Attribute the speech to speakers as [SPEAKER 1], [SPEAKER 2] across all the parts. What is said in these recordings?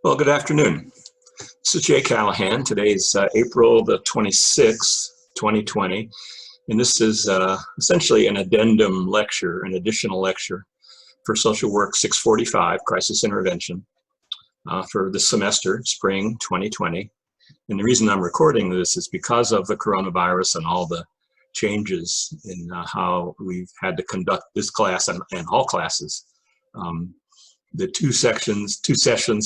[SPEAKER 1] Well, good afternoon. This is Jay Callahan. Today's April the 26th, 2020, and this is essentially an addendum lecture, an additional lecture for Social Work 645, Crisis Intervention, for the semester, spring 2020. And the reason I'm recording this is because of the coronavirus and all the changes in how we've had to conduct this class and all classes. The two sessions,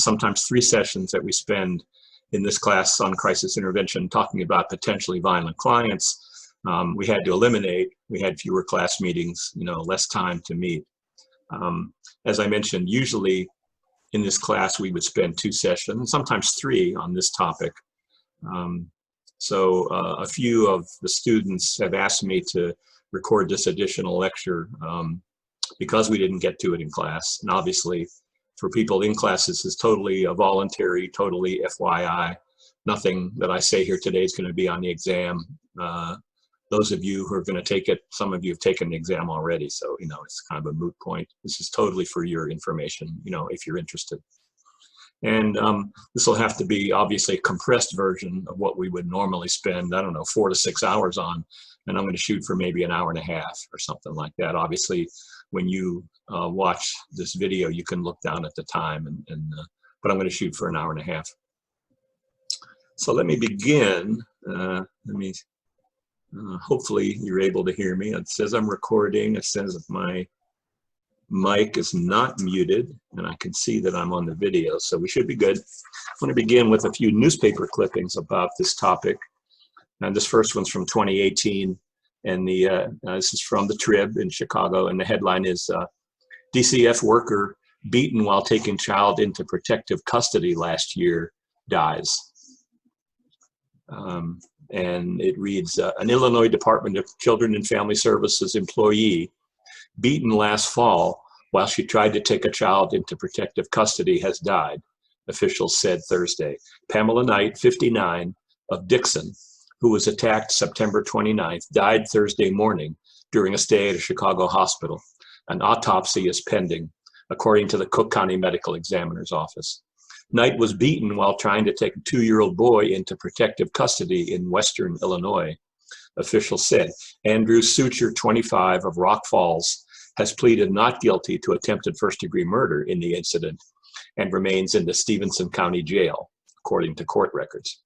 [SPEAKER 1] sometimes 3 sessions that we spend in this class on crisis intervention, talking about potentially violent clients, we had to eliminate. We had fewer class meetings, less time to meet. As I mentioned, usually in this class we would spend 2 sessions, sometimes 3 on this topic. So a few of the students have asked me to record this additional lecture because we didn't get to it in class. And obviously for people in class, this is totally voluntary, totally FYI. Nothing that I say here today is going to be on the exam. Those of you who are going to take it, some of you have taken the exam already, so it's kind of a moot point. This is totally for your information, if you're interested. And this will have to be obviously a compressed version of what we would normally spend, 4 to 6 hours on. And I'm going to shoot for maybe an hour and a half or something like that. Obviously, when you watch this video, you can look down at the time, but I'm going to shoot for an hour and a half. So let me begin. Hopefully you're able to hear me. It says I'm recording. It says that my mic is not muted, and I can see that I'm on the video, so we should be good. I'm going to begin with a few newspaper clippings about this topic. And this first one's from 2018, and this is from the Trib in Chicago, and the headline is DCF worker beaten while taking child into protective custody last year dies. And it reads, an Illinois Department of Children and Family Services employee beaten last fall while she tried to take a child into protective custody has died, officials said Thursday. Pamela Knight, 59, of Dixon, who was attacked September 29th, died Thursday morning during a stay at a Chicago hospital. An autopsy is pending, according to the Cook County Medical Examiner's Office. Knight was beaten while trying to take a 2-year-old boy into protective custody in Western Illinois, officials said. Andrew Sucher, 25, of Rock Falls, has pleaded not guilty to attempted first-degree murder in the incident and remains in the Stevenson County Jail, according to court records.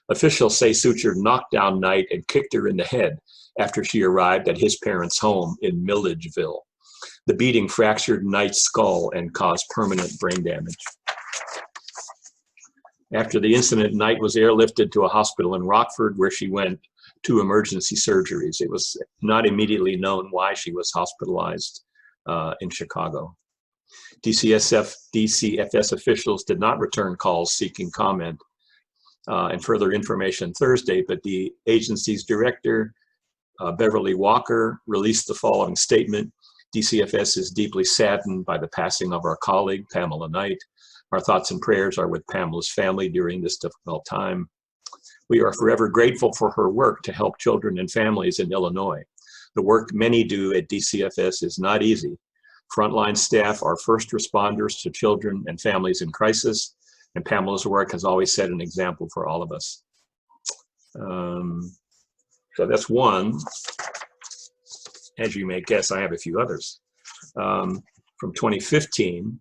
[SPEAKER 1] Officials say Sucher knocked down Knight and kicked her in the head after she arrived at his parents' home in Milledgeville. The beating fractured Knight's skull and caused permanent brain damage. After the incident, Knight was airlifted to a hospital in Rockford, where she went to emergency surgeries. It was not immediately known why she was hospitalized in Chicago. DCFS officials did not return calls seeking comment and further information Thursday, but the agency's director, Beverly Walker, released the following statement. DCFS is deeply saddened by the passing of our colleague, Pamela Knight. Our thoughts and prayers are with Pamela's family during this difficult time. We are forever grateful for her work to help children and families in Illinois. The work many do at DCFS is not easy. Frontline staff are first responders to children and families in crisis, and Pamela's work has always set an example for all of us. So that's one. As you may guess, I have a few others. From 2015,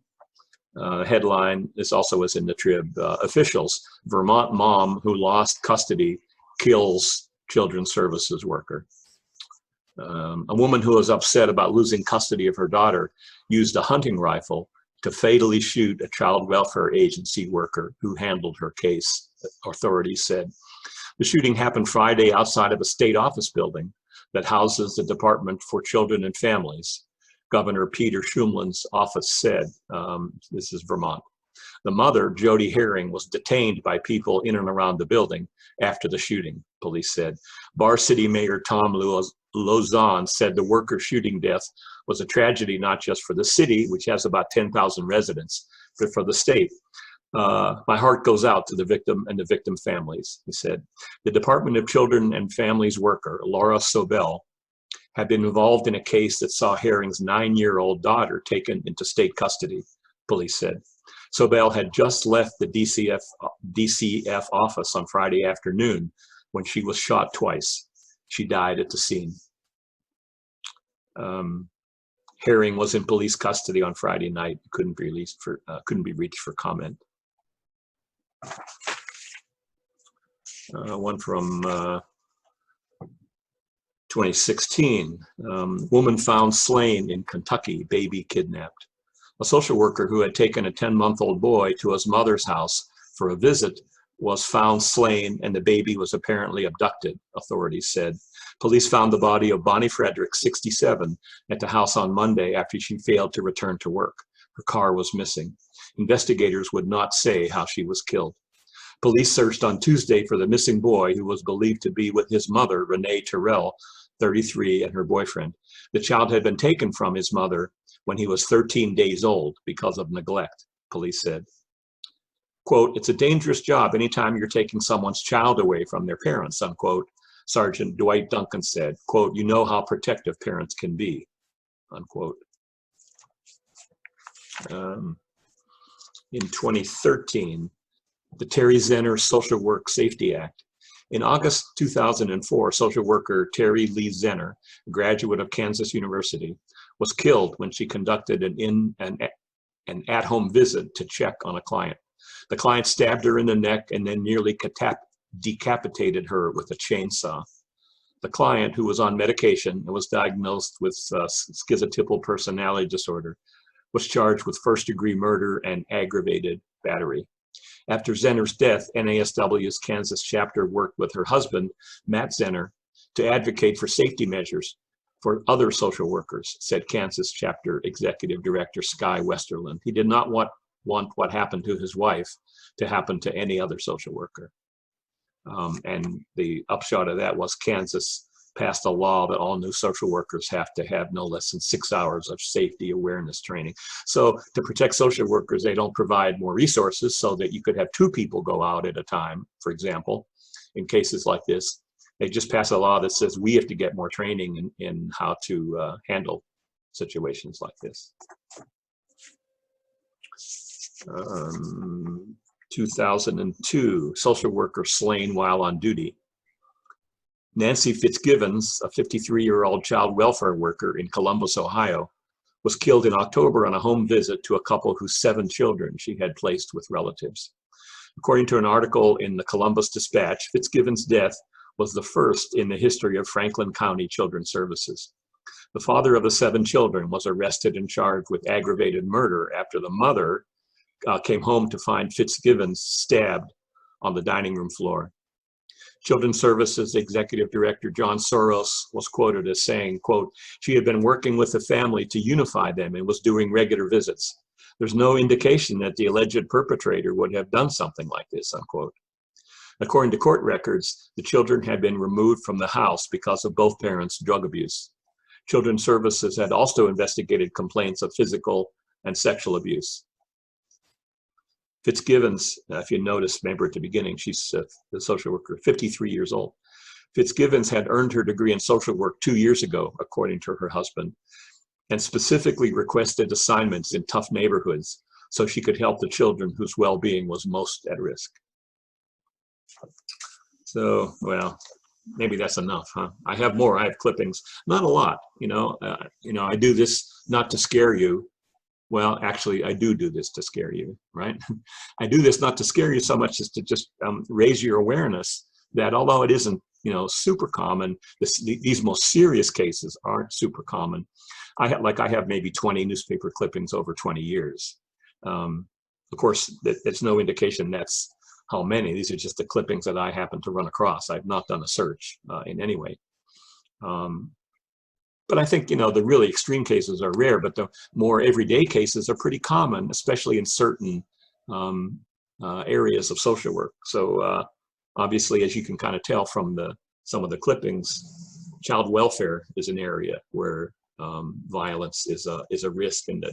[SPEAKER 1] headline, this also was in the Trib, officials, Vermont mom who lost custody kills children's services worker. A woman who was upset about losing custody of her daughter used a hunting rifle to fatally shoot a child welfare agency worker who handled her case, authorities said. The shooting happened Friday outside of a state office building that houses the Department for Children and Families. Governor Peter Shumlin's office said, this is Vermont. The mother, Jody Herring, was detained by people in and around the building after the shooting, police said. Bar City Mayor Tom Lozon said the worker shooting death was a tragedy not just for the city, which has about 10,000 residents, but for the state. My heart goes out to the victim and the victim families, he said. The Department of Children and Families worker, Laura Sobel, had been involved in a case that saw Herring's 9-year-old daughter taken into state custody, police said. Sobel had just left the DCF office on Friday afternoon when she was shot twice. She died at the scene. Herring was in police custody on Friday night. Couldn't be reached for comment. One from 2016. Woman found slain in Kentucky, baby kidnapped. A social worker who had taken a 10-month-old boy to his mother's house for a visit was found slain, and the baby was apparently abducted, authorities said. Police found the body of Bonnie Frederick, 67, at the house on Monday after she failed to return to work. Her car was missing. Investigators would not say how she was killed. Police searched on Tuesday for the missing boy, who was believed to be with his mother, Renee Terrell, 33, and her boyfriend. The child had been taken from his mother when he was 13 days old because of neglect, police said. Quote, "It's a dangerous job anytime you're taking someone's child away from their parents," unquote, Sergeant Dwight Duncan said. Quote, "You know how protective parents can be," unquote. In 2013, the Terry Zenner Social Work Safety Act. In August 2004, social worker Terry Lee Zenner, a graduate of Kansas University, was killed when she conducted an at-home visit to check on a client. The client stabbed her in the neck and then nearly decapitated her with a chainsaw. The client, who was on medication and was diagnosed with schizotypal personality disorder, was charged with first-degree murder and aggravated battery. After Zenner's death, NASW's Kansas chapter worked with her husband, Matt Zenner, to advocate for safety measures for other social workers, said Kansas chapter executive director Sky Westerland. He did not want what happened to his wife to happen to any other social worker. And the upshot of that was Kansas passed a law that all new social workers have to have no less than 6 hours of safety awareness training. So to protect social workers, they don't provide more resources so that you could have 2 people go out at a time, for example, in cases like this. They just pass a law that says we have to get more training in how to handle situations like this. 2002, social worker slain while on duty. Nancy Fitzgibbons, a 53-year-old child welfare worker in Columbus, Ohio, was killed in October on a home visit to a couple whose 7 children she had placed with relatives. According to an article in the Columbus Dispatch, Fitzgibbons' death was the first in the history of Franklin County Children's Services. The father of the 7 children was arrested and charged with aggravated murder after the mother came home to find Fitzgibbons stabbed on the dining room floor. Children's Services Executive Director John Soros was quoted as saying, quote, "She had been working with the family to unify them and was doing regular visits. There's no indication that the alleged perpetrator would have done something like this," unquote. According to court records, the children had been removed from the house because of both parents' drug abuse. Children's Services had also investigated complaints of physical and sexual abuse. Fitzgibbons, if you notice, remember at the beginning, she's the social worker, 53 years old. Fitzgibbons had earned her degree in social work 2 years ago, according to her husband, and specifically requested assignments in tough neighborhoods so she could help the children whose well-being was most at risk. So, well, maybe that's enough, huh? I have more. I have clippings, not a lot. I do this not to scare you. Well, actually, I do this to scare you, right? I do this not to scare you so much as to just raise your awareness that although it isn't, super common, these most serious cases aren't super common. I have maybe 20 newspaper clippings over 20 years. Of course, that's no indication that's how many. These are just the clippings that I happen to run across. I've not done a search in any way. But I think, the really extreme cases are rare, but the more everyday cases are pretty common, especially in certain areas of social work. So obviously, as you can kind of tell from some of the clippings, child welfare is an area where violence is a risk, and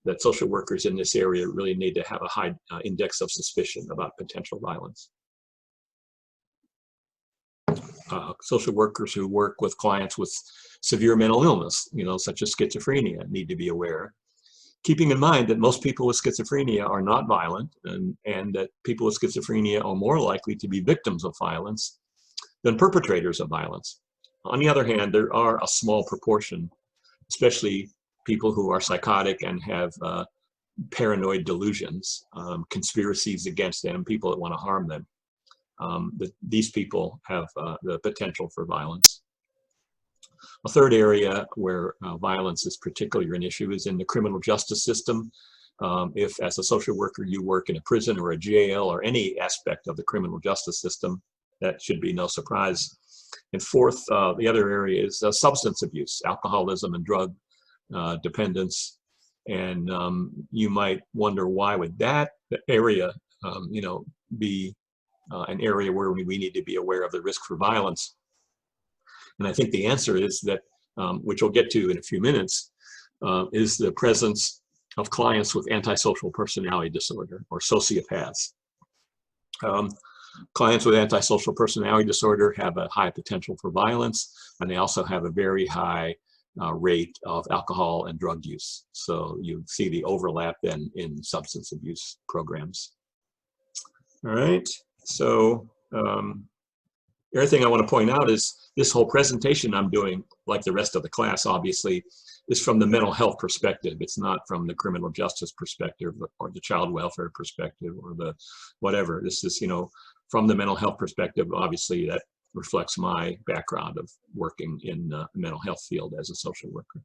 [SPEAKER 1] that social workers in this area really need to have a high index of suspicion about potential violence. Social workers who work with clients with severe mental illness, such as schizophrenia, need to be aware. keeping in mind that most people with schizophrenia are not violent, and that people with schizophrenia are more likely to be victims of violence than perpetrators of violence. On the other hand, there are a small proportion, especially people who are psychotic and have paranoid delusions, conspiracies against them, people that want to harm them. These people have the potential for violence. A third area where violence is particularly an issue is in the criminal justice system. If, as a social worker, you work in a prison or a jail or any aspect of the criminal justice system, that should be no surprise. And fourth, the other area is substance abuse, alcoholism and drug dependence. And you might wonder, why would that area, be an area where we need to be aware of the risk for violence? And I think the answer is that, which we'll get to in a few minutes, is the presence of clients with antisocial personality disorder, or sociopaths. Clients with antisocial personality disorder have a high potential for violence, and they also have a very high rate of alcohol and drug use. So you see the overlap then in substance abuse programs. All right, so the other thing I want to point out is this whole presentation I'm doing, like the rest of the class, obviously, is from the mental health perspective. It's not from the criminal justice perspective or the child welfare perspective or the whatever. This is, from the mental health perspective. Obviously, that reflects my background of working in the mental health field as a social worker.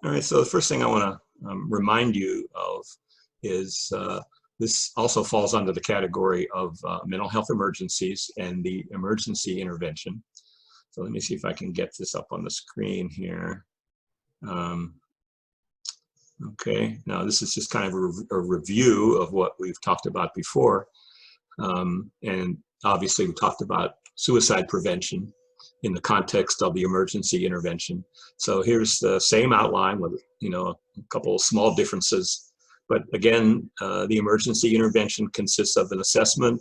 [SPEAKER 1] All right, so the first thing I want to remind you of is this also falls under the category of mental health emergencies and the emergency intervention. So let me see if I can get this up on the screen here. Okay, now this is just kind of a review of what we've talked about before. And obviously we talked about suicide prevention in the context of the emergency intervention. So here's the same outline with, a couple of small differences. But again, the emergency intervention consists of an assessment,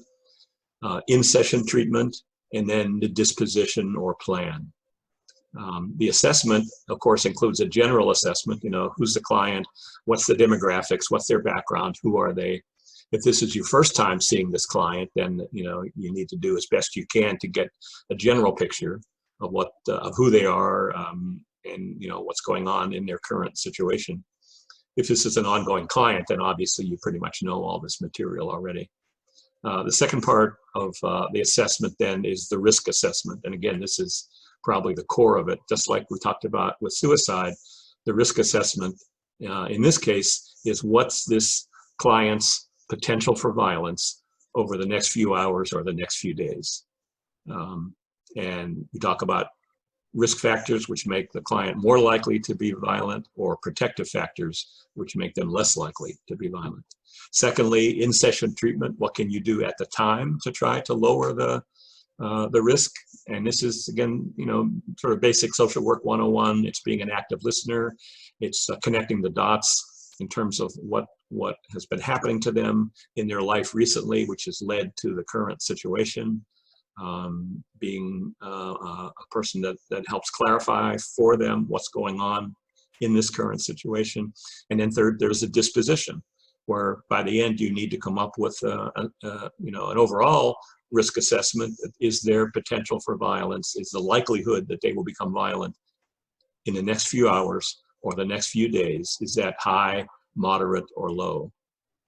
[SPEAKER 1] in-session treatment, and then the disposition or plan. The assessment, of course, includes a general assessment, who's the client, what's the demographics, what's their background, who are they. If this is your first time seeing this client, then you need to do as best you can to get a general picture of of who they are, and what's going on in their current situation. If this is an ongoing client, then obviously you pretty much know all this material already. The second part of the assessment then is the risk assessment. And again, this is probably the core of it. Just like we talked about with suicide, the risk assessment in this case is what's this client's potential for violence over the next few hours or the next few days. And we talk about risk factors which make the client more likely to be violent, or protective factors which make them less likely to be violent. Secondly, in-session treatment, what can you do at the time to try to lower the risk? And this is, again, sort of basic social work 101. It's being an active listener. It's connecting the dots in terms of what has been happening to them in their life recently, which has led to the current situation. Being a person that helps clarify for them what's going on in this current situation. And then third, there's a disposition, where by the end you need to come up with an overall risk assessment. Is there potential for violence? Is the likelihood that they will become violent in the next few hours or the next few days, is that high, moderate, or low?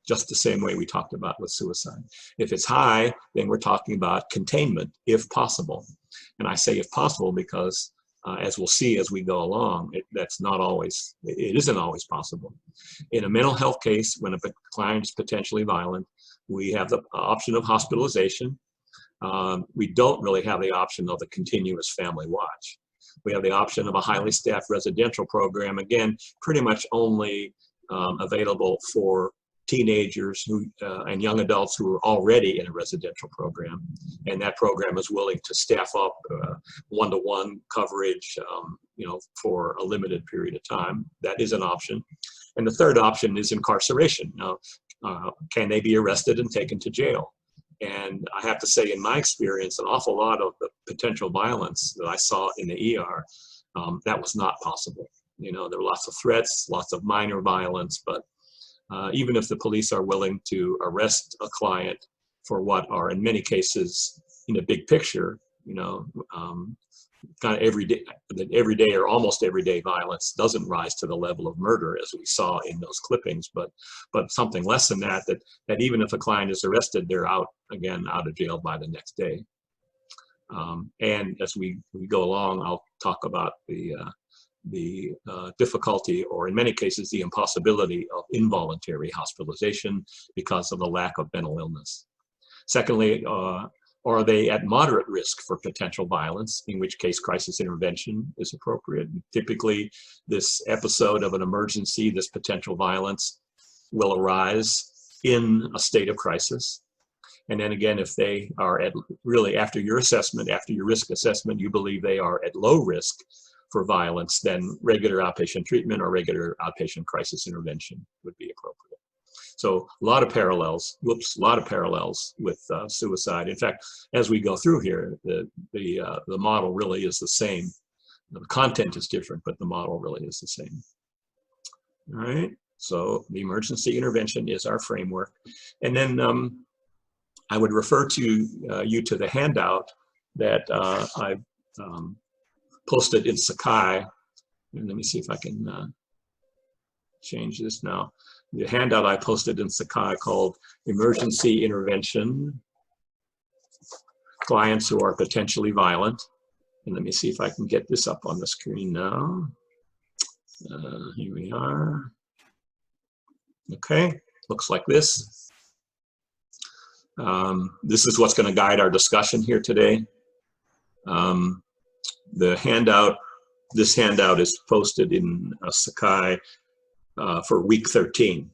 [SPEAKER 1] Just the same way we talked about with suicide. If it's high, then we're talking about containment, if possible. And I say if possible because, as we'll see as we go along, it isn't always possible. In a mental health case, when a client is potentially violent, we have the option of hospitalization. We don't really have the option of the continuous family watch. We have the option of a highly staffed residential program, again, pretty much only available for teenagers and young adults who are already in a residential program. And that program is willing to staff up one-to-one coverage for a limited period of time. That is an option. And the third option is incarceration. Now, can they be arrested and taken to jail? And I have to say, in my experience, an awful lot of the potential violence that I saw in the ER, that was not possible. You know, there are lots of threats, lots of minor violence, but even if the police are willing to arrest a client for what are in many cases, in a big picture, you know, kind of everyday or almost everyday violence doesn't rise to the level of murder as we saw in those clippings, but something less than that, that even if a client is arrested, they're out of jail by the next day. And as we go along, I'll talk about the difficulty, or in many cases, the impossibility of involuntary hospitalization because of the lack of mental illness. Secondly, are they at moderate risk for potential violence, in which case crisis intervention is appropriate? Typically, this episode of an emergency, this potential violence, will arise in a state of crisis. And then again, if they are really after your assessment, after your risk assessment, you believe they are at low risk for violence, then regular outpatient treatment or regular outpatient crisis intervention would be appropriate. So a lot of parallels, a lot of parallels with suicide. In fact, as we go through here, the model really is the same. The content is different, but the model really is the same. All right, so the emergency intervention is our framework. And then I would refer you to the handout that I posted in Sakai. And let me see if I can change this now. The handout I posted in Sakai called Emergency Intervention, Clients Who Are Potentially Violent. And let me see if I can get this up on the screen now. Here we are. Okay, looks like this. This is what's going to guide our discussion here today. The handout, this handout is posted in Sakai for week 13.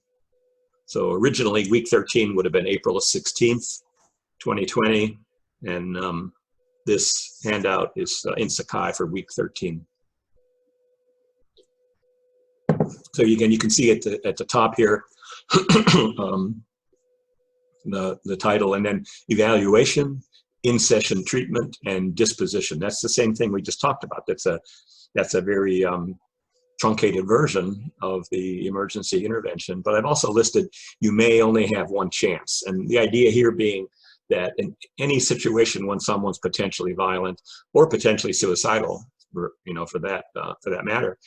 [SPEAKER 1] So originally week 13 would have been April 16th, 2020. And this handout is in Sakai for week 13. So again, you can see at the top here, the title, and then evaluation, in-session treatment, and disposition. That's the same thing we just talked about. That's a very truncated version of the emergency intervention, but I've also listed you may only have one chance. And the idea here being that in any situation when someone's potentially violent or potentially suicidal, for that matter,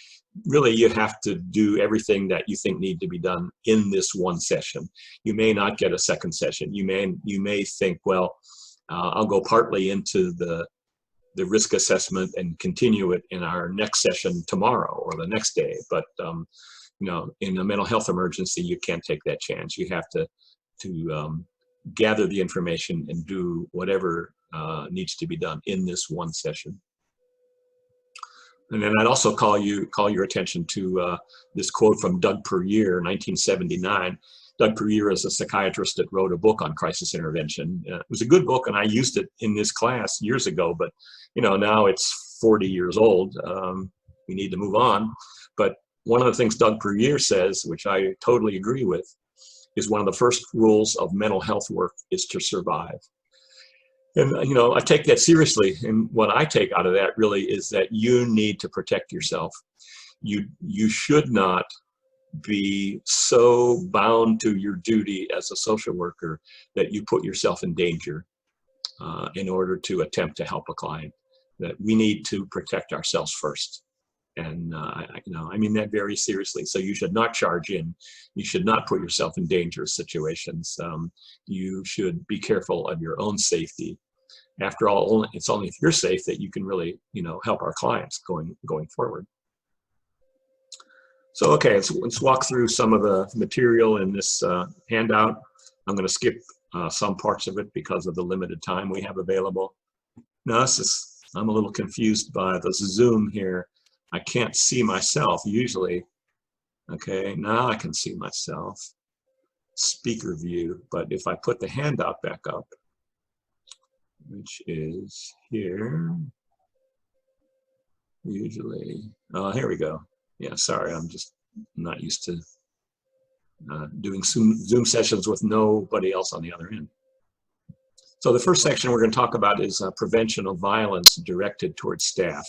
[SPEAKER 1] really you have to do everything that you think need to be done in this one session. You may not get a second session. You may think, well, I'll go partly into the risk assessment and continue it in our next session tomorrow or the next day. But in a mental health emergency, you can't take that chance. You have to gather the information and do whatever needs to be done in this one session. And then I'd also call your attention to this quote from Doug Puryear, 1979. Doug Puryear is a psychiatrist that wrote a book on crisis intervention. It was a good book, and I used it in this class years ago, but now it's 40 years old. We need to move on. But one of the things Doug Puryear says, which I totally agree with, is one of the first rules of mental health work is to survive. And I take that seriously, and what I take out of that really is that you need to protect yourself. You should not be so bound to your duty as a social worker that you put yourself in danger in order to attempt to help a client. That we need to protect ourselves first. And I mean that very seriously. So you should not charge in. You should not put yourself in dangerous situations. You should be careful of your own safety. After all, it's only if you're safe that you can really, help our clients going forward. So okay, let's walk through some of the material in this handout. I'm going to skip some parts of it because of the limited time we have available. Now, I'm a little confused by the Zoom here. I can't see myself usually. Okay, now I can see myself. Speaker view, but if I put the handout back up, which is here, usually, here we go. Yeah, sorry, I'm just not used to doing Zoom sessions with nobody else on the other end. So the first section we're going to talk about is prevention of violence directed towards staff.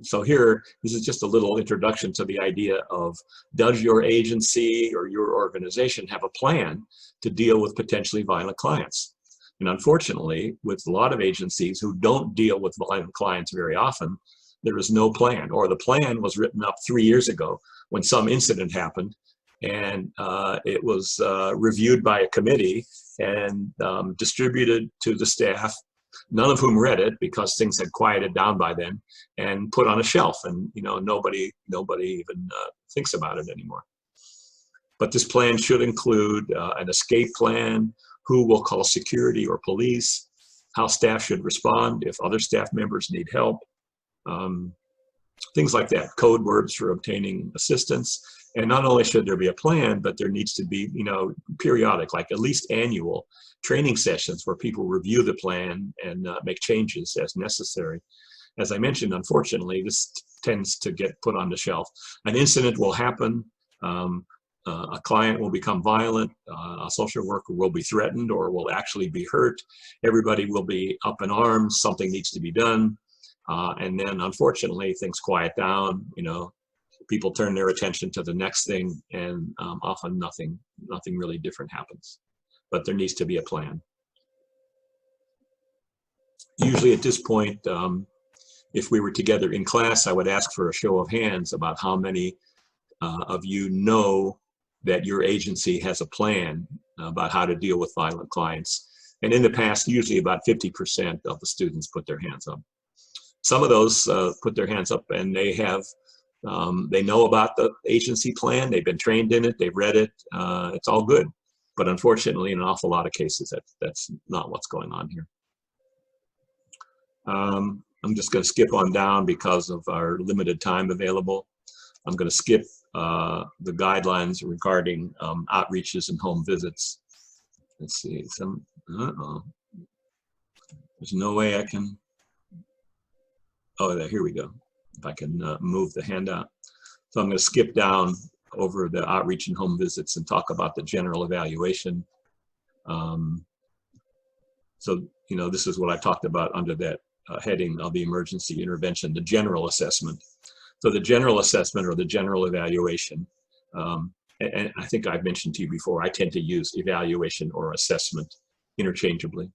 [SPEAKER 1] So here, this is just a little introduction to the idea of, does your agency or your organization have a plan to deal with potentially violent clients? And unfortunately, with a lot of agencies who don't deal with violent clients very often, there is no plan, or the plan was written up 3 years ago when some incident happened, and it was reviewed by a committee and distributed to the staff, none of whom read it because things had quieted down by then, and put on a shelf, and nobody even thinks about it anymore. But this plan should include an escape plan, who will call security or police, how staff should respond if other staff members need help, things like that, code words for obtaining assistance. And not only should there be a plan, but there needs to be, periodic, like at least annual training sessions where people review the plan and make changes as necessary. As I mentioned, unfortunately, this tends to get put on the shelf. An incident will happen. A client will become violent. A social worker will be threatened or will actually be hurt. Everybody will be up in arms. Something needs to be done. And then, unfortunately, things quiet down. People turn their attention to the next thing, and often nothing really different happens. But there needs to be a plan. Usually at this point, if we were together in class, I would ask for a show of hands about how many of you know that your agency has a plan about how to deal with violent clients. And in the past, usually about 50% of the students put their hands up. Some of those put their hands up, and they have they know about the agency plan, they've been trained in it, they've read it, it's all good. But unfortunately, in an awful lot of cases, that's not what's going on here. I'm just going to skip on down because of our limited time available. I'm going to skip the guidelines regarding outreaches and home visits. Let's see, there's no way I can, here we go. If I can move the handout. So I'm going to skip down over the outreach and home visits and talk about the general evaluation. So, this is what I talked about under that heading of the emergency intervention, the general assessment. So the general assessment or the general evaluation, and I think I've mentioned to you before, I tend to use evaluation or assessment interchangeably.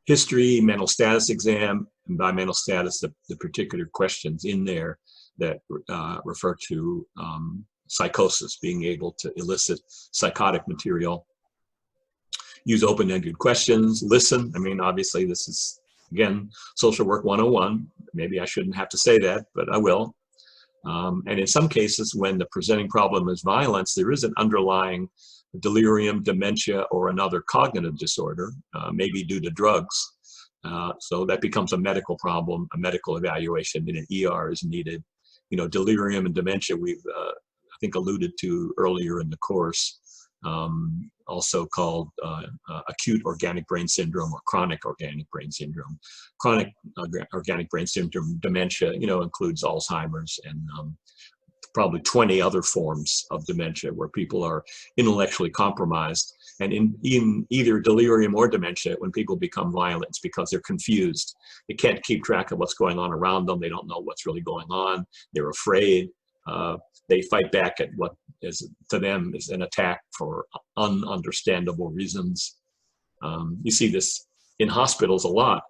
[SPEAKER 1] History, mental status exam, and by mental status, the particular questions in there that refer to psychosis, being able to elicit psychotic material. Use open-ended questions, listen. I mean, obviously this is, again, social work 101. Maybe I shouldn't have to say that, but I will. And in some cases, when the presenting problem is violence, there is an underlying delirium, dementia, or another cognitive disorder, maybe due to drugs. So that becomes a medical problem, a medical evaluation, and an ER is needed. Delirium and dementia we've, I think, alluded to earlier in the course, also called acute organic brain syndrome or chronic organic brain syndrome. Chronic organic brain syndrome, dementia, includes Alzheimer's and probably 20 other forms of dementia where people are intellectually compromised. And in either delirium or dementia, when people become violent, it's because they're confused. They can't keep track of what's going on around them. They don't know what's really going on. They're afraid. They fight back at what is to them is an attack for ununderstandable reasons. You see this in hospitals a lot.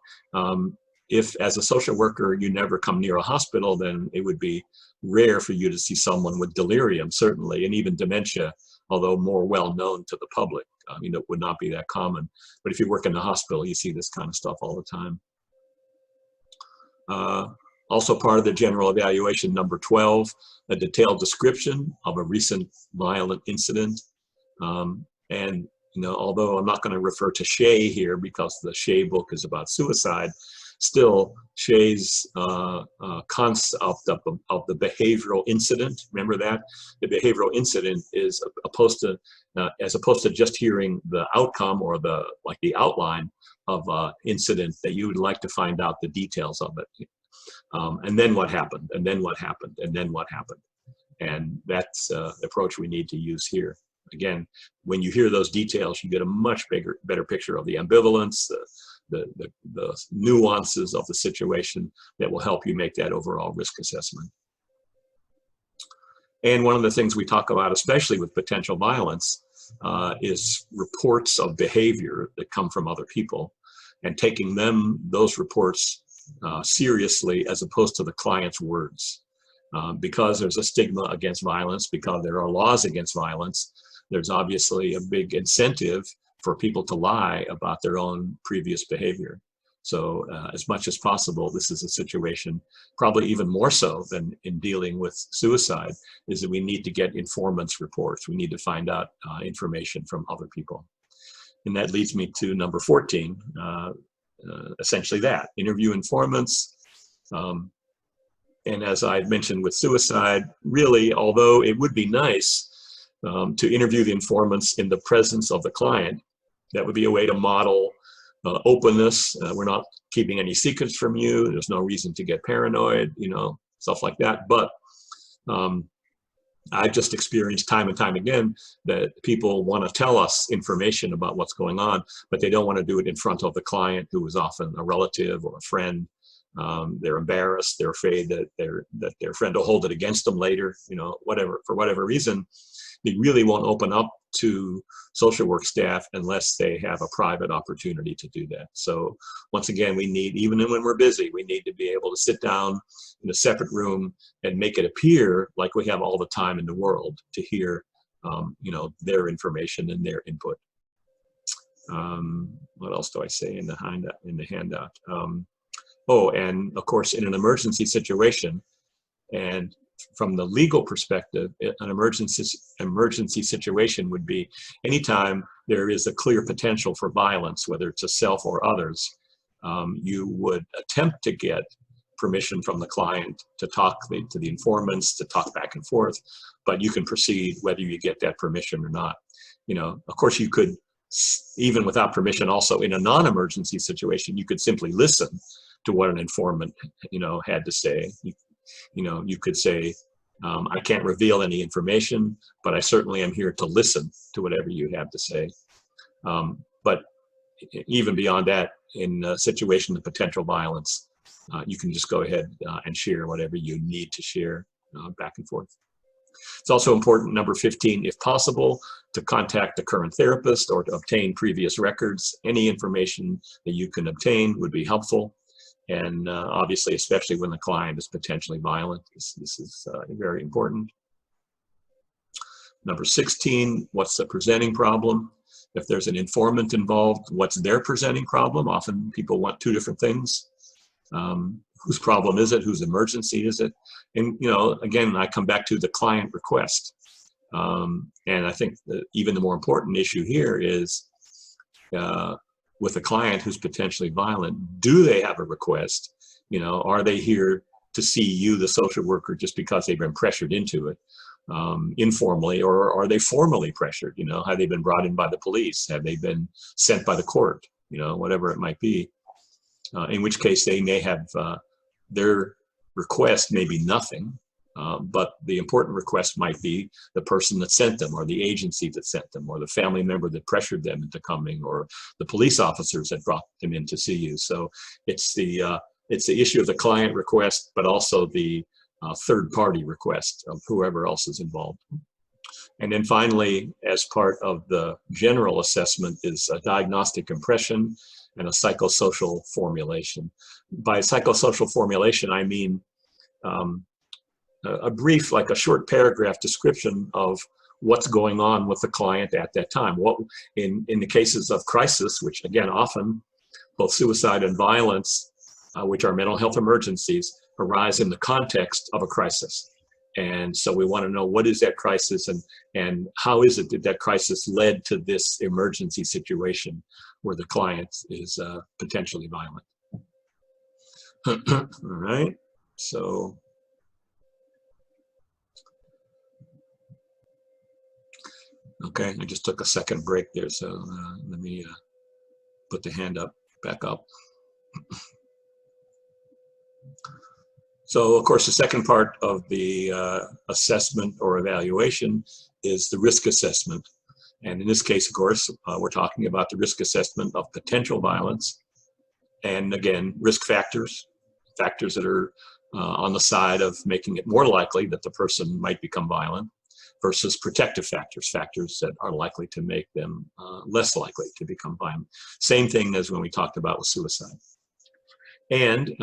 [SPEAKER 1] If as a social worker you never come near a hospital, then it would be rare for you to see someone with delirium, certainly, and even dementia, although more well known to the public. It would not be that common. But if you work in the hospital, you see this kind of stuff all the time. Also part of the general evaluation, number 12, a detailed description of a recent violent incident. And although I'm not going to refer to Shea here because the Shea book is about suicide, still Shea's concept of the behavioral incident, remember that? The behavioral incident is opposed to, as opposed to just hearing the outcome or the outline of an incident, that you would like to find out the details of it. And then what happened, and then what happened, and then what happened. And that's the approach we need to use here. Again, when you hear those details, you get a much better picture of the ambivalence, the nuances of the situation that will help you make that overall risk assessment. And one of the things we talk about, especially with potential violence, is reports of behavior that come from other people, and taking those reports seriously as opposed to the client's words. Because there's a stigma against violence, because there are laws against violence, there's obviously a big incentive for people to lie about their own previous behavior. So as much as possible, this is a situation, probably even more so than in dealing with suicide, is that we need to get informants reports. We need to find out information from other people. And that leads me to number 14, essentially that, interview informants. And as I mentioned with suicide, really, although it would be nice to interview the informants in the presence of the client, that would be a way to model openness. We're not keeping any secrets from you. There's no reason to get paranoid, you know, stuff like that. But I've just experienced time and time again that people want to tell us information about what's going on, but they don't want to do it in front of the client, who is often a relative or a friend. They're embarrassed. They're afraid that their friend will hold it against them later, you know, for whatever reason. They really won't open up to social work staff unless they have a private opportunity to do that. So once again, we need, even when we're busy, we need to be able to sit down in a separate room and make it appear like we have all the time in the world to hear, you know, their information and their input. What else do I say in the handout? Oh, and of course, in an emergency situation, and from the legal perspective, an emergency situation would be anytime there is a clear potential for violence, whether it's a self or others. You would attempt to get permission from the client to talk to the informants, to talk back and forth, but you can proceed whether you get that permission or not. You know, of course, you could, even without permission, also in a non-emergency situation, you could simply listen to what an informant, you know, had to say. You know, you could say, I can't reveal any information, but I certainly am here to listen to whatever you have to say. But even beyond that, in a situation of potential violence, you can just go ahead and share whatever you need to share back and forth. It's also important, number 15, if possible, to contact the current therapist or to obtain previous records. Any information that you can obtain would be helpful. And obviously, especially when the client is potentially violent, this is very important. Number 16, what's the presenting problem? If there's an informant involved, what's their presenting problem? Often people want two different things. Whose problem is it? Whose emergency is it? And, you know, again, I come back to the client request. And I think that even the more important issue here is, with a client who's potentially violent, do they have a request? You know, are they here to see you, the social worker, just because they've been pressured into it informally, or are they formally pressured? You know, have they been brought in by the police? Have they been sent by the court? You know, whatever it might be. In which case they may have, their request may be nothing, but the important request might be the person that sent them, or the agency that sent them, or the family member that pressured them into coming, or the police officers that brought them in to see you. So it's the issue of the client request, but also the third-party request of whoever else is involved. And then finally, as part of the general assessment, is a diagnostic impression and a psychosocial formulation. By psychosocial formulation, I mean a brief, like a short paragraph description of what's going on with the client at that time. What, in the cases of crisis, which again, often both suicide and violence, which are mental health emergencies, arise in the context of a crisis. And so we want to know, what is that crisis, and how is it that that crisis led to this emergency situation where the client is potentially violent. All right, so okay, I just took a second break there, so let me put the hand up, back up. So, of course, the second part of the assessment or evaluation is the risk assessment. And in this case, of course, we're talking about the risk assessment of potential violence. And again, risk factors that are on the side of making it more likely that the person might become violent, versus protective factors that are likely to make them less likely to become violent. Same thing as when we talked about with suicide. And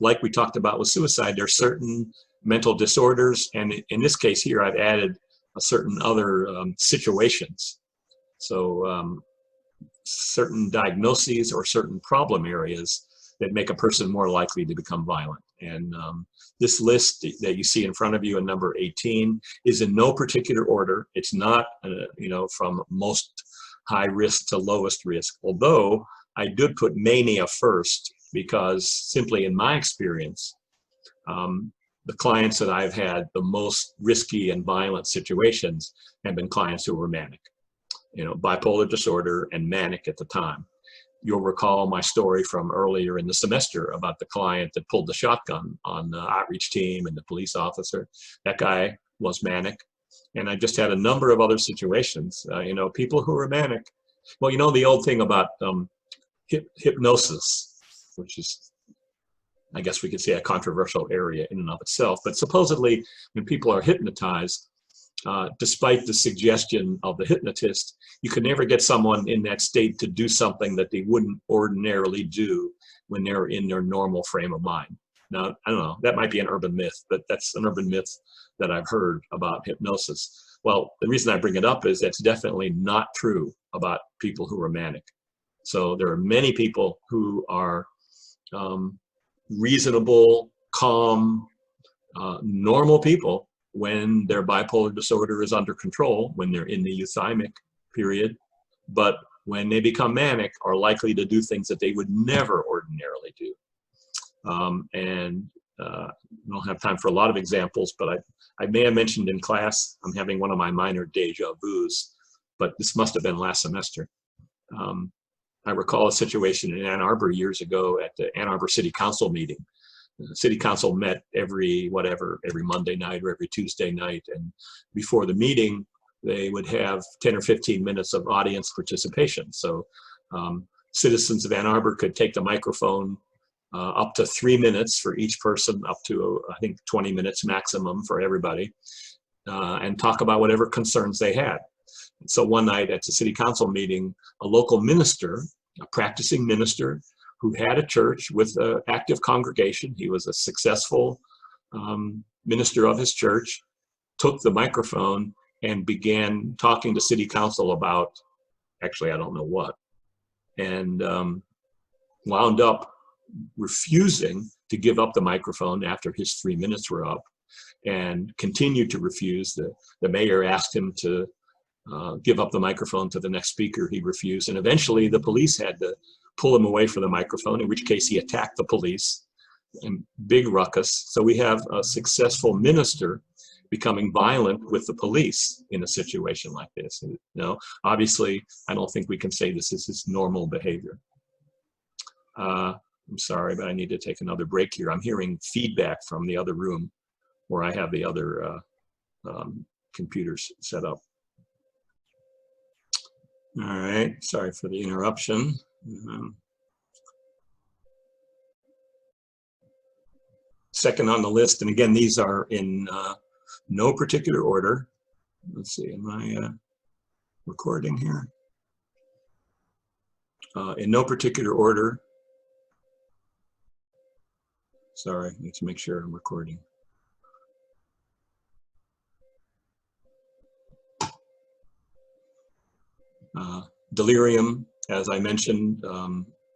[SPEAKER 1] like we talked about with suicide, there are certain mental disorders, and in this case here, I've added a certain other situations. So certain diagnoses or certain problem areas that make a person more likely to become violent. And this list that you see in front of you in number 18 is in no particular order. It's not, you know, from most high risk to lowest risk, although I did put mania first, because simply in my experience, the clients that I've had the most risky and violent situations have been clients who were manic, you know, bipolar disorder and manic at the time. You'll recall my story from earlier in the semester about the client that pulled the shotgun on the outreach team and the police officer. That guy was manic. And I just had a number of other situations, you know, people who were manic. Well, you know, the old thing about hypnosis, which is, I guess we could say, a controversial area in and of itself. But supposedly, when people are hypnotized, despite the suggestion of the hypnotist, you can never get someone in that state to do something that they wouldn't ordinarily do when they're in their normal frame of mind. Now, I don't know, that might be an urban myth, but that's an urban myth that I've heard about hypnosis. Well, the reason I bring it up is that's definitely not true about people who are manic. So there are many people who are reasonable, calm, normal people when their bipolar disorder is under control, when they're in the euthymic period, but when they become manic are likely to do things that they would never ordinarily do. I don't have time for a lot of examples, but I may have mentioned in class, I'm having one of my minor deja vus, but this must have been last semester. I recall a situation in Ann Arbor years ago at the Ann Arbor City Council meeting. The City Council met every Monday night or every Tuesday night, and before the meeting, they would have 10 or 15 minutes of audience participation. So citizens of Ann Arbor could take the microphone up to 3 minutes for each person, up to, I think, 20 minutes maximum for everybody, and talk about whatever concerns they had. So one night at the city council meeting, a local minister, a practicing minister who had a church with an active congregation, he was a successful minister of his church, took the microphone and began talking to city council about, actually, I don't know what, and wound up refusing to give up the microphone after his 3 minutes were up, and continued to refuse. The mayor asked him to give up the microphone to the next speaker. He refused, and eventually the police had to pull him away from the microphone, in which case he attacked the police, and big ruckus. So we have a successful minister becoming violent with the police in a situation like this. And, you know, obviously, I don't think we can say this is his normal behavior. I'm sorry, but I need to take another break here. I'm hearing feedback from the other room where I have the other computers set up. All right, sorry for the interruption. Second on the list, and again, these are in no particular order. Let's see, am I recording here? In no particular order. Sorry, I need to make sure I'm recording. Delirium, as I mentioned,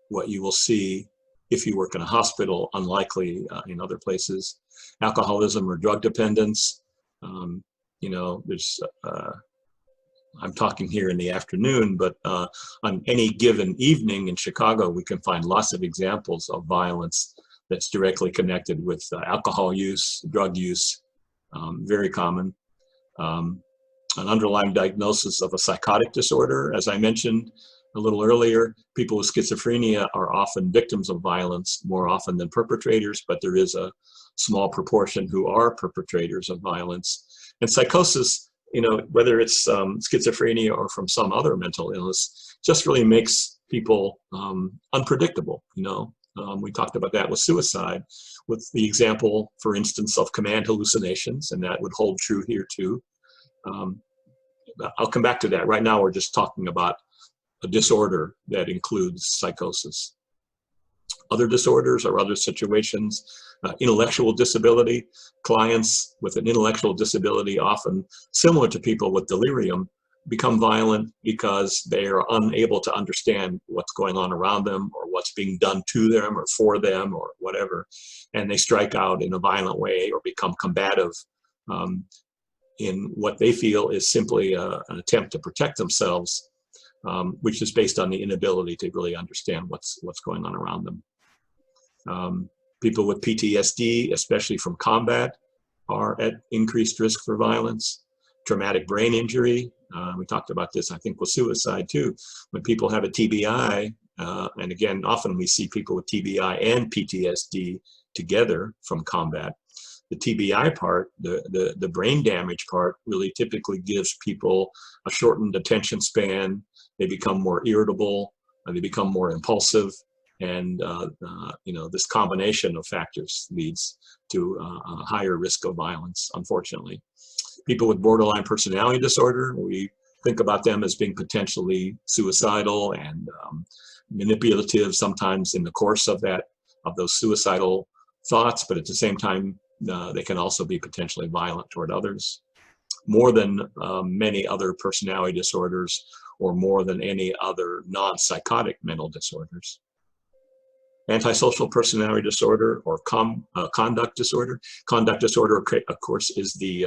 [SPEAKER 1] what you will see if you work in a hospital, unlikely in other places. Alcoholism or drug dependence. You know, there's, I'm talking here in the afternoon, but on any given evening in Chicago, we can find lots of examples of violence that's directly connected with alcohol use, drug use, very common. An underlying diagnosis of a psychotic disorder. As I mentioned a little earlier, people with schizophrenia are often victims of violence more often than perpetrators, but there is a small proportion who are perpetrators of violence. And psychosis, you know, whether it's schizophrenia or from some other mental illness, just really makes people unpredictable, you know. We talked about that with suicide, with the example, for instance, of command hallucinations, and that would hold true here too. I'll come back to that. Right now, we're just talking about a disorder that includes psychosis. Other disorders or other situations, intellectual disability. Clients with an intellectual disability, often similar to people with delirium, become violent because they are unable to understand what's going on around them or what's being done to them or for them or whatever. And they strike out in a violent way or become combative in what they feel is simply an attempt to protect themselves, which is based on the inability to really understand what's going on around them. People with PTSD, especially from combat, are at increased risk for violence. Traumatic brain injury, we talked about this, I think, with suicide too. When people have a TBI, and again, often we see people with TBI and PTSD together from combat. The TBI part, the brain damage part, really typically gives people a shortened attention span. They become more irritable, they become more impulsive, and you know, this combination of factors leads to a higher risk of violence, unfortunately. People with borderline personality disorder, we think about them as being potentially suicidal and manipulative sometimes in the course of those suicidal thoughts, but at the same time, they can also be potentially violent toward others. More than many other personality disorders, or more than any other non-psychotic mental disorders. Antisocial personality disorder, or conduct disorder. Conduct disorder, of course, is the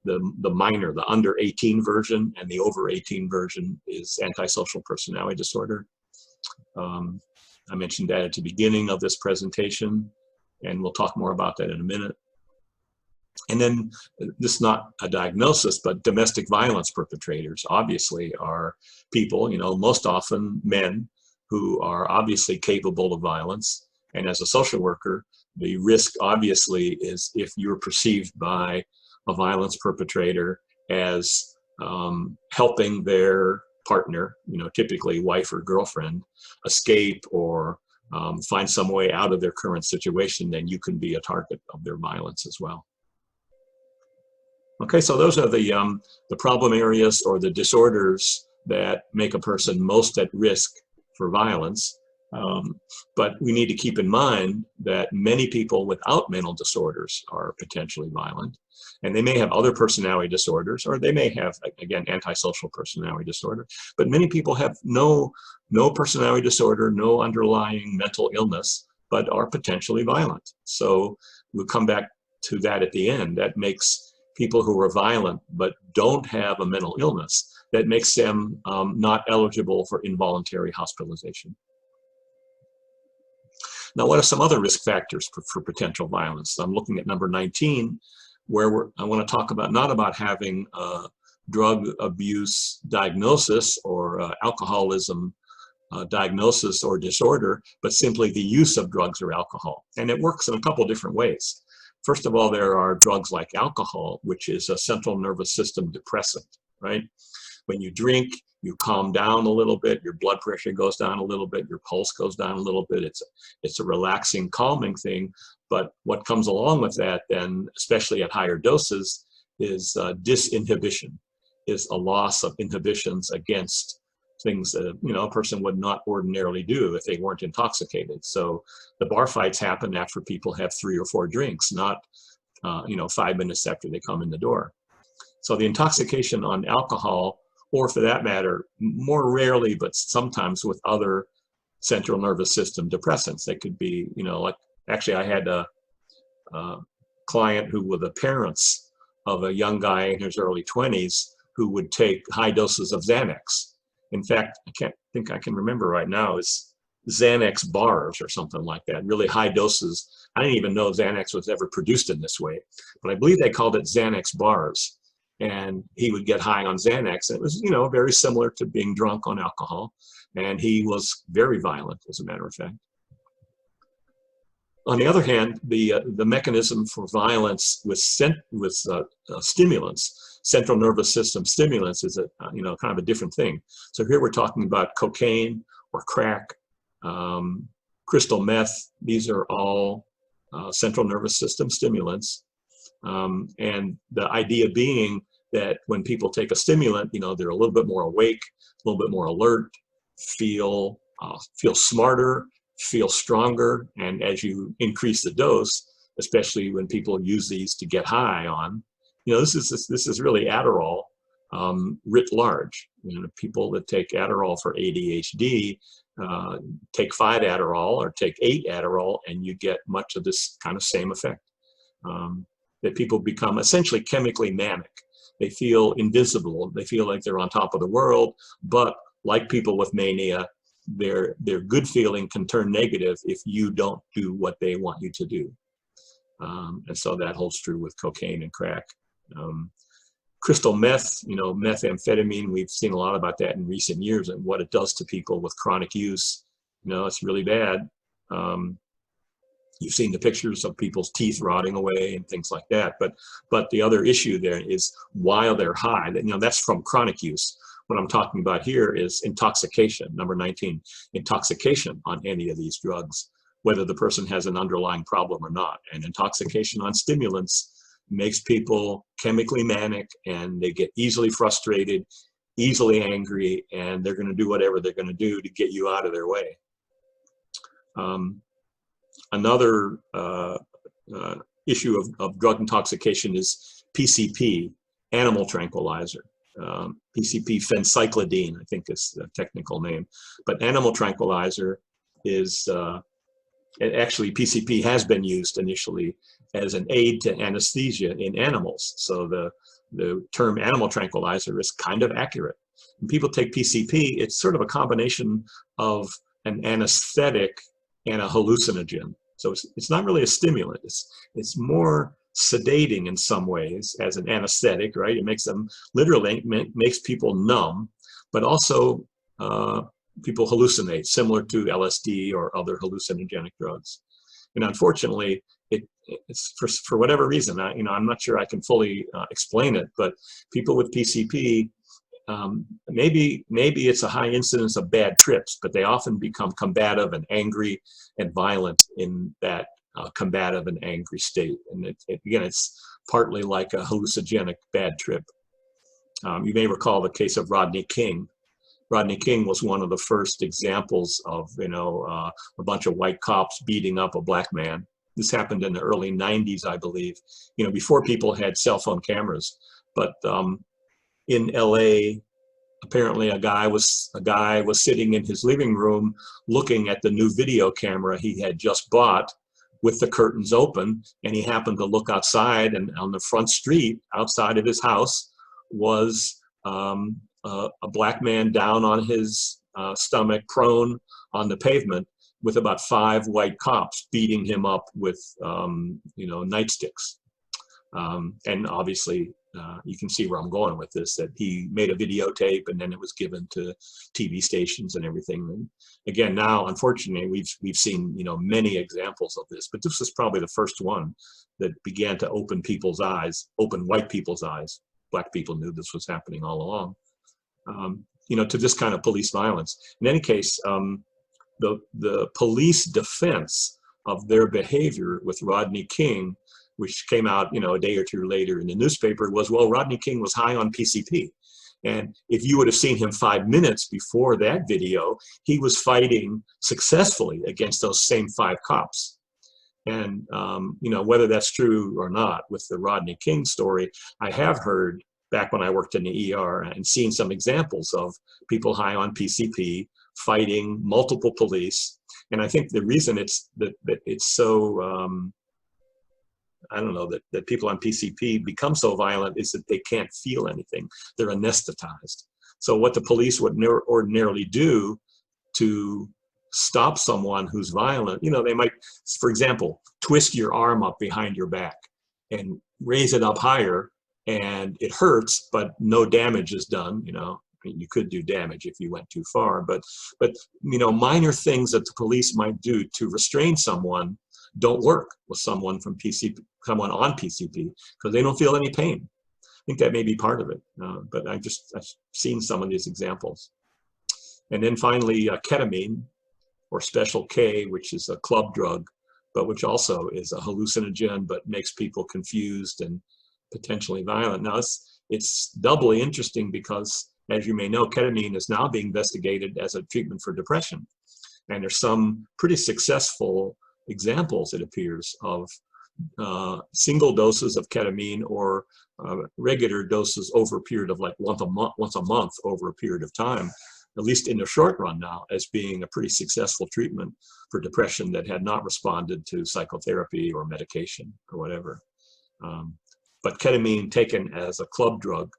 [SPEAKER 1] minor, the under 18 version, and the over 18 version is antisocial personality disorder. I mentioned that at the beginning of this presentation, and we'll talk more about that in a minute. And then, this is not a diagnosis, but domestic violence perpetrators obviously are people, you know, most often men, who are obviously capable of violence. And as a social worker, the risk obviously is if you're perceived by a violence perpetrator as helping their partner, you know, typically wife or girlfriend, escape or find some way out of their current situation, then you can be a target of their violence as well. Okay, so those are the problem areas or the disorders that make a person most at risk for violence. But we need to keep in mind that many people without mental disorders are potentially violent. And they may have other personality disorders, or they may have, again, antisocial personality disorder. But many people have no personality disorder, no underlying mental illness, but are potentially violent. So we'll come back to that at the end. That makes people who are violent but don't have a mental illness, that makes them not eligible for involuntary hospitalization. Now, what are some other risk factors for potential violence? I'm looking at number 19, where I want to talk about not about having a drug abuse diagnosis or alcoholism diagnosis or disorder, but simply the use of drugs or alcohol. And it works in a couple different ways. First of all, there are drugs like alcohol, which is a central nervous system depressant, right? When you drink, you calm down a little bit, your blood pressure goes down a little bit, your pulse goes down a little bit. It's a relaxing, calming thing. But what comes along with that then, especially at higher doses, is disinhibition, is a loss of inhibitions against things that, you know, a person would not ordinarily do if they weren't intoxicated. So the bar fights happen after people have 3 or 4 drinks, not 5 minutes after they come in the door. So the intoxication on alcohol, or for that matter, more rarely, but sometimes with other central nervous system depressants. They could be, you know, like, actually I had a client who were the parents of a young guy in his early 20s who would take high doses of Xanax. In fact, I can't think I can remember right now, it's Xanax bars or something like that, really high doses. I didn't even know Xanax was ever produced in this way, but I believe they called it Xanax bars. And he would get high on Xanax. It was, you know, very similar to being drunk on alcohol. And he was very violent, as a matter of fact. On the other hand, the mechanism for violence with stimulants, central nervous system stimulants, is kind of a different thing. So here we're talking about cocaine or crack, crystal meth. These are all central nervous system stimulants. And the idea being that when people take a stimulant, you know, they're a little bit more awake, a little bit more alert, feel smarter, feel stronger. And as you increase the dose, especially when people use these to get high on, you know, this is really Adderall writ large. You know, people that take Adderall for ADHD take 5 Adderall or take 8 Adderall, and you get much of this kind of same effect. That people become essentially chemically manic. They feel invisible. They feel like they're on top of the world, but like people with mania, their good feeling can turn negative if you don't do what they want you to do. And so that holds true with cocaine and crack. Crystal meth, you know, methamphetamine, we've seen a lot about that in recent years and what it does to people with chronic use. You know, it's really bad. You've seen the pictures of people's teeth rotting away and things like that. But the other issue there is while they're high, you know, that's from chronic use. What I'm talking about here is intoxication, number 19, intoxication on any of these drugs, whether the person has an underlying problem or not. And intoxication on stimulants makes people chemically manic, and they get easily frustrated, easily angry, and they're going to do whatever they're going to do to get you out of their way. Another issue of drug intoxication is PCP, animal tranquilizer. PCP, phencyclidine, I think is the technical name. But animal tranquilizer is, actually PCP has been used initially as an aid to anesthesia in animals. So the term animal tranquilizer is kind of accurate. When people take PCP, it's sort of a combination of an anesthetic and a hallucinogen. So it's not really a stimulant. It's more sedating in some ways as an anesthetic, right? It makes them, literally makes people numb, but also people hallucinate, similar to LSD or other hallucinogenic drugs. And unfortunately, it's for whatever reason, I'm not sure I can fully explain it, but people with PCP, maybe it's a high incidence of bad trips, but they often become combative and angry and violent in that combative and angry state. And again, it's partly like a hallucinogenic bad trip. You may recall the case of Rodney King. Rodney King was one of the first examples of, a bunch of white cops beating up a black man. This happened in the early 90s, I believe, before people had cell phone cameras. But in LA, apparently a guy was sitting in his living room looking at the new video camera he had just bought with the curtains open, and he happened to look outside, and on the front street outside of his house was a black man down on his stomach, prone on the pavement, with about 5 white cops beating him up with nightsticks. And obviously, you can see where I'm going with this, that he made a videotape and then it was given to TV stations and everything. And again, now, unfortunately, we've seen, many examples of this, but this was probably the first one that began to open people's eyes, open white people's eyes. Black people knew this was happening all along, to this kind of police violence. In any case, the police defense of their behavior with Rodney King, which came out, a day or two later in the newspaper, was, well, Rodney King was high on PCP. And if you would have seen him 5 minutes before that video, he was fighting successfully against those same 5 cops. And, whether that's true or not with the Rodney King story, I have heard back when I worked in the ER and seen some examples of people high on PCP fighting multiple police. And I think the reason it's so, I don't know, that people on PCP become so violent is that they can't feel anything. They're anesthetized. So what the police would ordinarily do to stop someone who's violent, they might, for example, twist your arm up behind your back and raise it up higher, and it hurts, but no damage is done. You could do damage if you went too far, but minor things that the police might do to restrain someone don't work with someone on PCP, because they don't feel any pain. I think that may be part of it, but I've seen some of these examples. And then finally, ketamine, or Special K, which is a club drug, but which also is a hallucinogen, but makes people confused and potentially violent. Now, it's doubly interesting because, as you may know, ketamine is now being investigated as a treatment for depression. And there's some pretty successful examples, it appears, of single doses of ketamine or regular doses over a period of like once a month over a period of time, at least in the short run now, as being a pretty successful treatment for depression that had not responded to psychotherapy or medication or whatever. But ketamine taken as a club drug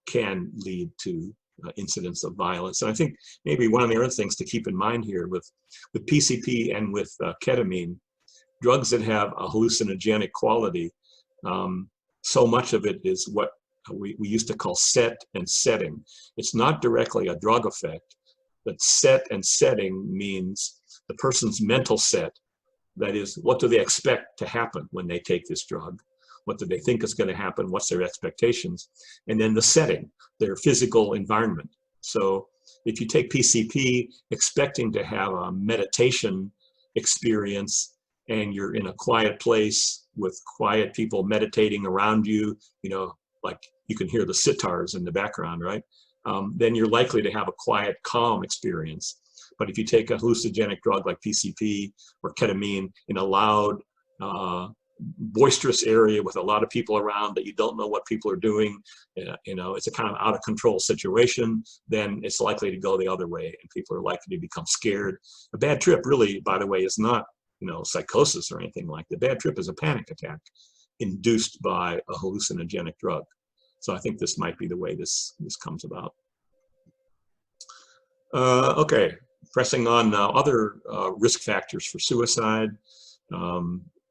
[SPEAKER 1] can lead to incidents of violence. And I think maybe one of the other things to keep in mind here with PCP and with ketamine, drugs that have a hallucinogenic quality, so much of it is what we used to call set and setting. It's not directly a drug effect, but set and setting means the person's mental set. That is, what do they expect to happen when they take this drug? What do they think is going to happen? What's their expectations? And then the setting, their physical environment. So if you take PCP expecting to have a meditation experience and you're in a quiet place with quiet people meditating around you, you know, like you can hear the sitars in the background, right? Then you're likely to have a quiet, calm experience. But if you take a hallucinogenic drug like PCP or ketamine in a loud, boisterous area with a lot of people around that you don't know what people are doing, you know, it's a kind of out of control situation, then it's likely to go the other way and people are likely to become scared. A bad trip really, by the way, is not, you know, psychosis or anything like that. A bad trip is a panic attack induced by a hallucinogenic drug. So I think this might be the way this comes about. Okay, pressing on other risk factors for suicide.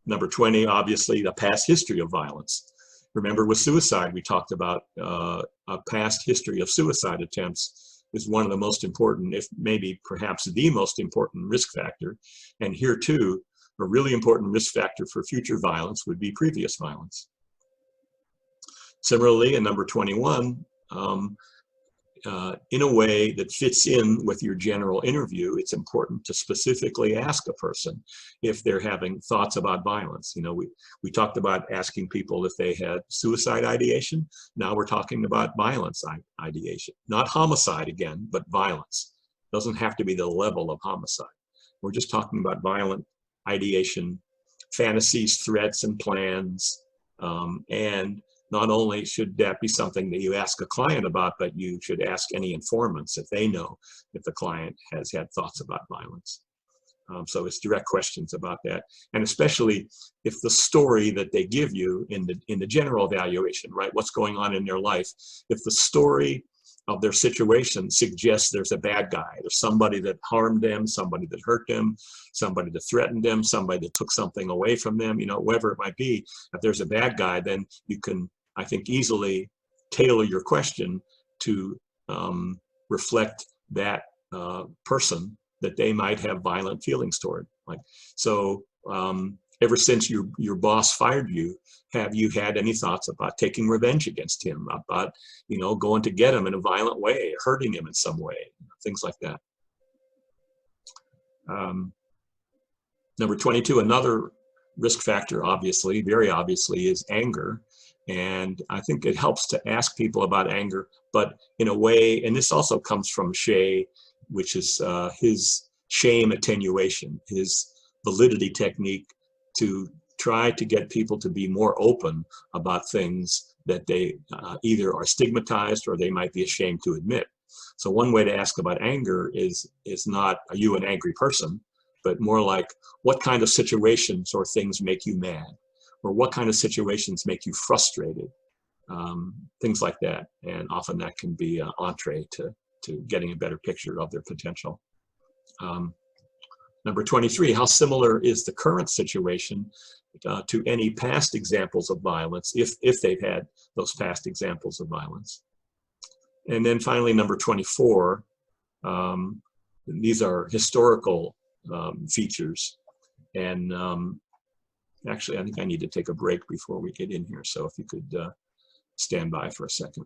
[SPEAKER 1] Number 20, obviously, the past history of violence. Remember, with suicide, we talked about a past history of suicide attempts is one of the most important, if maybe perhaps the most important risk factor. And here too, a really important risk factor for future violence would be previous violence. Similarly, in number 21, in a way that fits in with your general interview, it's important to specifically ask a person if they're having thoughts about violence. You know, we talked about asking people if they had suicide ideation. Now we're talking about violence ideation. Not homicide again, but violence. Doesn't have to be the level of homicide. We're just talking about violent ideation, fantasies, threats, and plans, and not only should that be something that you ask a client about, but you should ask any informants if they know if the client has had thoughts about violence. So it's direct questions about that. And especially if the story that they give you in the general evaluation, right, what's going on in their life, if the story of their situation suggests there's a bad guy, there's somebody that harmed them, somebody that hurt them, somebody that threatened them, somebody that took something away from them, you know, whoever it might be, if there's a bad guy, then you can, I think, easily tailor your question to reflect that person that they might have violent feelings toward. Like, so ever since your boss fired you, have you had any thoughts about taking revenge against him, about, you know, going to get him in a violent way, hurting him in some way, things like that. Number 22, another risk factor, obviously, very obviously, is anger. And I think it helps to ask people about anger, but in a way, and this also comes from Shea, which is his shame attenuation, his validity technique to try to get people to be more open about things that they either are stigmatized or they might be ashamed to admit. So one way to ask about anger is not, are you an angry person, but more like, what kind of situations or things make you mad? Or what kind of situations make you frustrated? Things like that. And often that can be an entree to getting a better picture of their potential. Number 23, how similar is the current situation to any past examples of violence, if they've had those past examples of violence? And then finally, number 24, these are historical features. And actually, I think I need to take a break before we get in here. So if you could stand by for a second.